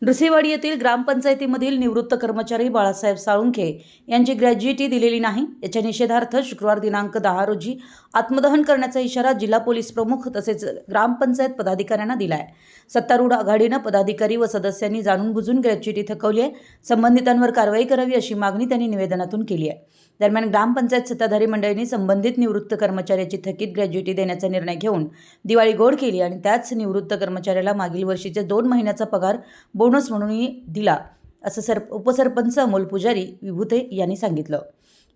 नृसिंहवाडी येथील ग्रामपंचायतीमधील निवृत्त कर्मचारी बाळासाहेब साळुंखे यांची ग्रॅज्युइटी दिलेली नाही याच्या निषेधार्थ शुक्रवार दिनांक 10 रोजी आत्मदहन करण्याचा इशारा जिल्हा पोलीस प्रमुख तसेच ग्रामपंचायत पदाधिकाऱ्यांना दिला आहे। सत्तारूढ आघाडीनं पदाधिकारी व सदस्यांनी जाणून बुजून ग्रॅज्युइटी थकवली आहे। संबंधितांवर कारवाई करावी अशी मागणी त्यांनी निवेदनातून केली आहे। दरम्यान ग्रामपंचायत सत्ताधारी मंडळींनी संबंधित निवृत्त कर्मचाऱ्याची थकीत ग्रॅज्युइटी देण्याचा निर्णय घेऊन दिवाळी गोड केली आणि त्याच निवृत्त कर्मचाऱ्याला मागील वर्षीचे 2 महिन्याचा पगार बोनस म्हणूनही दिला असं उपसरपंच अमोल पुजारी विभूते यांनी सांगितलं।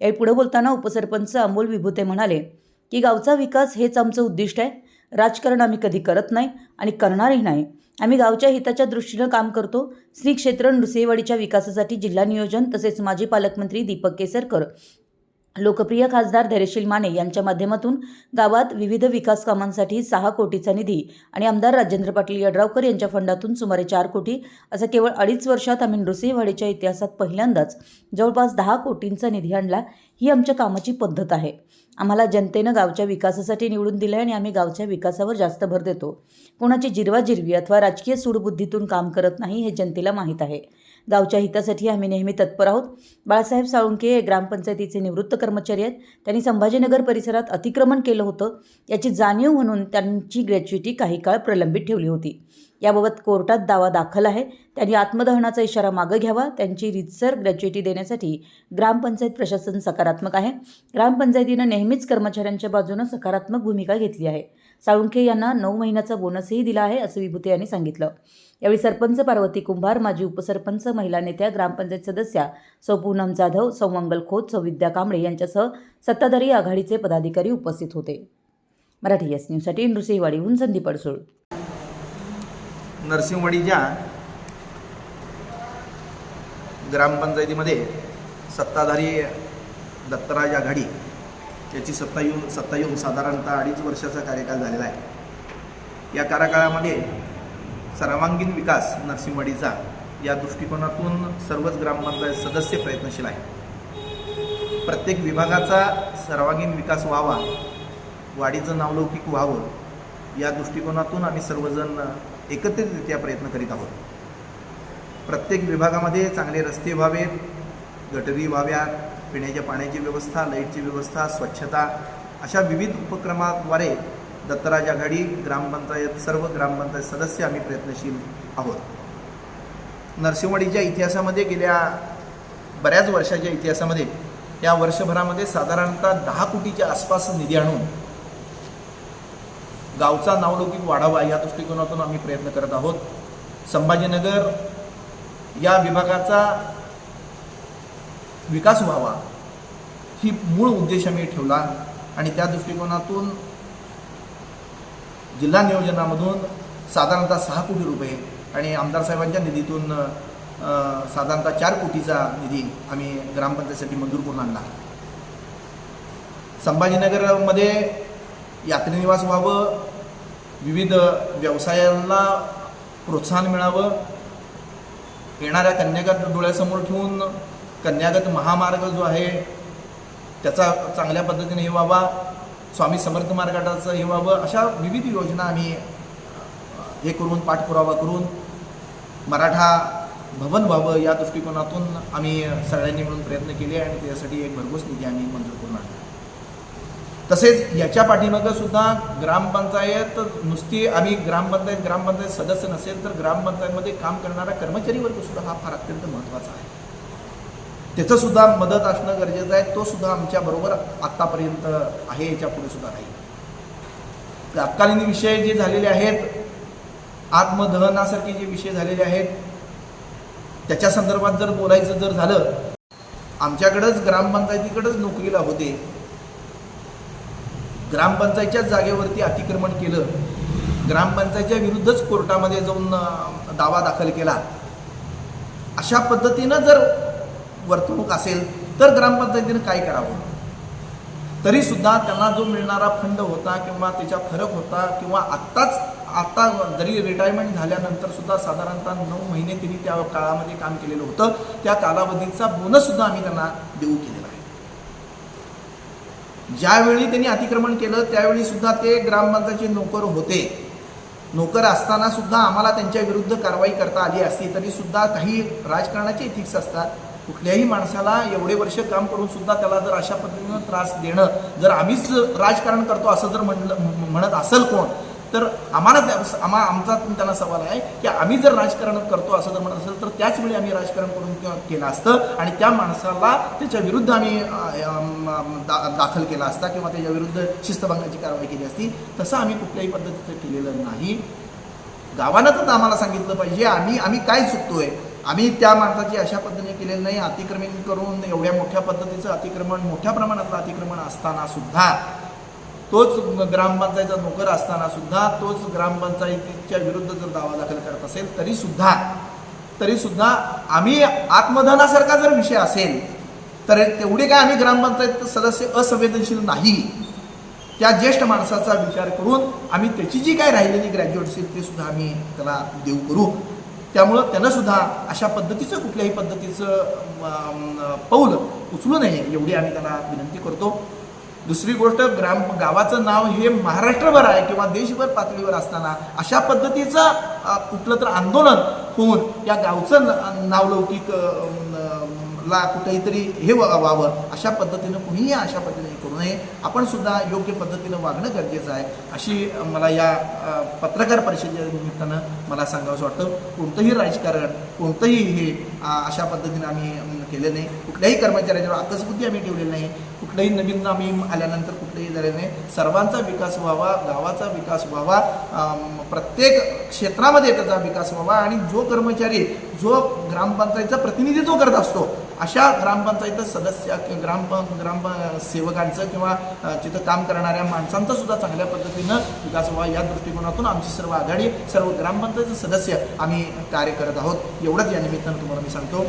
यावेळी पुढे बोलताना उपसरपंच अमोल विभूते म्हणाले की गावचा विकास हेच आमचं उद्दिष्ट आहे। राजकारण आम्ही कधी करत नाही आणि करणारही नाही। आम्ही गावच्या हिताच्या दृष्टीने काम करतो। श्री क्षेत्र नृसिंहवाडीच्या विकासासाठी जिल्हा नियोजन तसेच माजी पालकमंत्री दीपक केसरकर, लोकप्रिय खासदार धैर्यशील माने यांच्या माध्यमातून गावात विविध विकास कामांसाठी 6 कोटीचा निधी आणि आमदार राजेंद्र पाटील यड्रावकर यांच्या फंडातून सुमारे 4 कोटी असा केवळ 2.5 वर्षात आम्ही नृसिंहवाडीच्या इतिहासात पहिल्यांदाच जवळपास 10 कोटींचा निधी आणला। ही आमच्या कामाची पद्धत आहे। आम्हाला जनतेनं गावच्या विकासासाठी निवडून दिले आणि आम्ही गावच्या विकासावर जास्त भर देतो। कोणाची जिरवाजिरवी अथवा राजकीय सूडबुद्धीतून काम करत नाही हे जनतेला माहीत आहे। गावच्या हितासाठी आम्ही नेहमी तत्पर आहोत। बाळासाहेब साळुंखे हे ग्रामपंचायतीचे निवृत्त कर्मचारी आहेत। त्यांनी संभाजीनगर परिसरात अतिक्रमण केलं होतं याची जाणीव म्हणून त्यांची ग्रॅज्युइटी काही काळ प्रलंबित ठेवली होती। याबाबत कोर्टात दावा दाखल आहे। त्यांनी आत्मदहनाचा इशारा मागे घ्यावा। त्यांची रीतसर ग्रॅज्युइटी देण्यासाठी ग्रामपंचायत प्रशासन सकारात्मक आहे। ग्रामपंचायतीनं नेहमीच कर्मचाऱ्यांच्या बाजूने सकारात्मक भूमिका घेतली आहे। साळुंखे यांना 9 महिन्याचा बोनसही दिला आहे असं विभूते यांनी सांगितलं। यावेळी सरपंच पार्वती कुंभार, माजी उपसरपंच, महिला नेत्या, ग्रामपंचायत सदस्या सौ पूनम जाधव, सौ मंगल खोत, सौ विद्या कांबळे यांच्यासह सत्ताधारी आघाडीचे पदाधिकारी उपस्थित होते। मराठी एस न्यूजसाठी नृसिंहवाडीहून संदीप अडसूळ। नरसिंहवाडीच्या ग्रामपंचायतीमध्ये सत्ताधारी दत्तराज आघाडी याची सत्ता येऊन साधारणतः 2.5 वर्षाचा कार्यकाल झालेला आहे। या कार्यकाळामध्ये सर्वांगीण विकास नरसिंहवाडीचा या दृष्टिकोनातून सर्वच ग्रामपंचायत सदस्य प्रयत्नशील आहे। प्रत्येक विभागाचा सर्वांगीण विकास व्हावा, वाडीचं नावलौकिक व्हावं या दृष्टिकोनातून आम्ही सर्वजण एकत्रितरित्या प्रयत्न करीत आहोत। प्रत्येक विभागामध्ये चांगले रस्ते व्हावेत, गटरी व्हाव्यात, पिण्याच्या पाण्याची व्यवस्था, लाईटची व्यवस्था, स्वच्छता अशा विविध उपक्रमाद्वारे दत्तराज आघाडी ग्रामपंचायत सर्व ग्रामपंचायत सदस्य आम्ही प्रयत्नशील आहोत। नरसिंहवाडीच्या इतिहासामध्ये गेल्या बऱ्याच वर्षाच्या इतिहासामध्ये या वर्षभरामध्ये साधारणतः 10 कोटीच्या आसपास निधी आणून गावचा नावलौकिक वाढावा या दृष्टिकोनातून आम्ही प्रयत्न करत आहोत। संभाजीनगर या विभागाचा विकास व्हावा ही मूळ उद्देश आम्ही ठेवला आणि त्या दृष्टिकोनातून जिल्हा नियोजनामधून साधारणतः 6 कोटी रुपये आणि आमदार साहेबांच्या निधीतून साधारणतः 4 कोटीचा निधी आम्ही ग्रामपंचायतीसाठी मंजूर करून आणला। संभाजीनगरमध्ये यात्रेनिवास व्हावं, विविध व्यवसायांना प्रोत्साहन मिळावं, येणाऱ्या कन्यागत डोळ्यासमोर ठेवून कन्यागत महामार्ग जो आहे त्याचा चांगल्या पद्धतीने हे व्हावा, स्वामी समर्थ मार्गाचं हे व्हावं, अशा विविध योजना आम्ही हे करून पाठपुरावा करून मराठा भवन व्हावं या दृष्टिकोनातून आम्ही सगळ्यांनी मिळून प्रयत्न केले आणि त्यासाठी एक भरघोस निधी आम्ही मंजूर करून आणला। तसेच याच्या पाठीमागं सुद्धा ग्रामपंचायत नुसती आम्ही ग्रामपंचायत सदस्य नसेल तर ग्रामपंचायतमध्ये काम करणारा कर्मचारी वर्ग सुद्धा हा फार अत्यंत महत्त्वाचा आहे। त्याचं सुद्धा मदत असणं गरजेचं आहे। तो सुद्धा आमच्याबरोबर आत्तापर्यंत आहे, याच्या पुढे सुद्धा राहील। तत्कालीन विषय जे झालेले आहेत, आत्मदहनासारखे जे विषय झालेले आहेत त्याच्या संदर्भात जर बोलायचं जर झालं, आमच्याकडंच ग्रामपंचायतीकडंच नोकरीला होते, ग्रामपंचायतीच्याच जागेवरती अतिक्रमण केलं, ग्रामपंचायतीच्या विरुद्धच कोर्टामध्ये जाऊन दावा दाखल केला, अशा पद्धतीनं जर वर्तणूक असेल तर ग्रामपंचायतीनं काय करावं? तरीसुद्धा त्यांना जो मिळणारा फंड होता किंवा त्याचा फरक होता किंवा आता जरी रिटायरमेंट झाल्यानंतर सुद्धा साधारणतः 9 महिने त्यांनी त्या काळामध्ये काम केलेलं होतं, त्या कालावधीचा बोनससुद्धा आम्ही त्यांना देऊ केलेला आहे। ज्यावेळी त्यांनी अतिक्रमण केलं त्यावेळी सुद्धा ते ग्रामपंचायतीचे नोकर होते। नोकर असताना सुद्धा आम्हाला त्यांच्या विरुद्ध कारवाई करता आली असती तरी सुद्धा काही राजकारणाचे इथिक्स असतात. कुठल्याही माणसाला एवढे वर्ष काम करून सुद्धा त्याला जर अशा पद्धतीनं त्रास देणं, जर आम्हीच राजकारण करतो असं जर म्हणत असेल कोण, तर आमचा त्यांना सवाल आहे की आम्ही जर राजकारण करतो असं जर म्हणत असेल तर त्याच वेळी आम्ही राजकारण करून केलं असतं आणि त्या माणसाला त्याच्या विरुद्ध आम्ही दाखल केला असता किंवा त्याच्या विरुद्ध शिस्तभंगाची कारवाई केली असती. तसं आम्ही कुठल्याही पद्धतीचं केलेलं नाही. गावानं तर आम्हाला सांगितलं पाहिजे आम्ही काय चुकतोय. आम्ही त्या माणसाची अशा पद्धतीने केलेलं नाही. अतिक्रमण करून एवढ्या मोठ्या पद्धतीचं अतिक्रमण, मोठ्या प्रमाणातलं अतिक्रमण असताना सुद्धा, तोच ग्रामपंचायतीचा नोकर असताना सुद्धा तोच ग्रामपंचायतीच्या विरुद्ध जर दावा दाखल करत असेल तरी सुद्धा आम्ही आत्मदहनासारखा जर विषय असेल तर तेवढे काय आम्ही ग्रामपंचायत सदस्य असंवेदनशील नाही. त्या ज्येष्ठ माणसाचा विचार करून आम्ही त्याची जी काय राहिलेली ग्रॅज्युएट असेल ते सुद्धा आम्ही त्याला देऊ करू. त्यामुळं त्यानं सुद्धा अशा पद्धतीचं कुठल्याही पद्धतीचं पाऊल उचलू नये एवढी आम्ही त्याला विनंती करतो. दुसरी गोष्ट, गावाचं नाव हे महाराष्ट्रभर आहे किंवा देशभर पातळीवर असताना अशा पद्धतीचं कुठलं तर आंदोलन होऊन या गावचं नावलौकिक ला कुठेतरी हे व्हावं अशा पद्धतीनं कुणीही अशा पद्धतीने करू नये. आपण सुद्धा योग्य पद्धतीनं वागणं गरजेचं आहे अशी मला या पत्रकार परिषदेच्या निमित्तानं मला सांगावंसं वाटतं. कोणतंही राजकारण, कोणतंही हे अशा पद्धतीनं आम्ही केलं नाही. कुठल्याही कर्मचाऱ्याच्यावर आकसबुद्धी आम्ही ठेवलेली नाही. कुठलंही नवीन आम्ही आल्यानंतर कुठलंही झालेलं नाही. सर्वांचा विकास व्हावा, गावाचा विकास व्हावा, प्रत्येक क्षेत्रामध्ये त्याचा विकास व्हावा आणि जो कर्मचारी जो ग्रामपंचायतीचं प्रतिनिधित्व करत असतो अशा ग्रामपंचायत सदस्य ग्रामसेवकांचं किंवा तिथं काम करणाऱ्या माणसांचा सुद्धा चांगल्या पद्धतीनं विकास व्हावा या दृष्टिकोनातून आमची सर्व आघाडी, सर्व ग्रामपंचायत सदस्य आम्ही कार्य करत आहोत. एवढंच या निमित्तानं तुम्हाला मी सांगतो.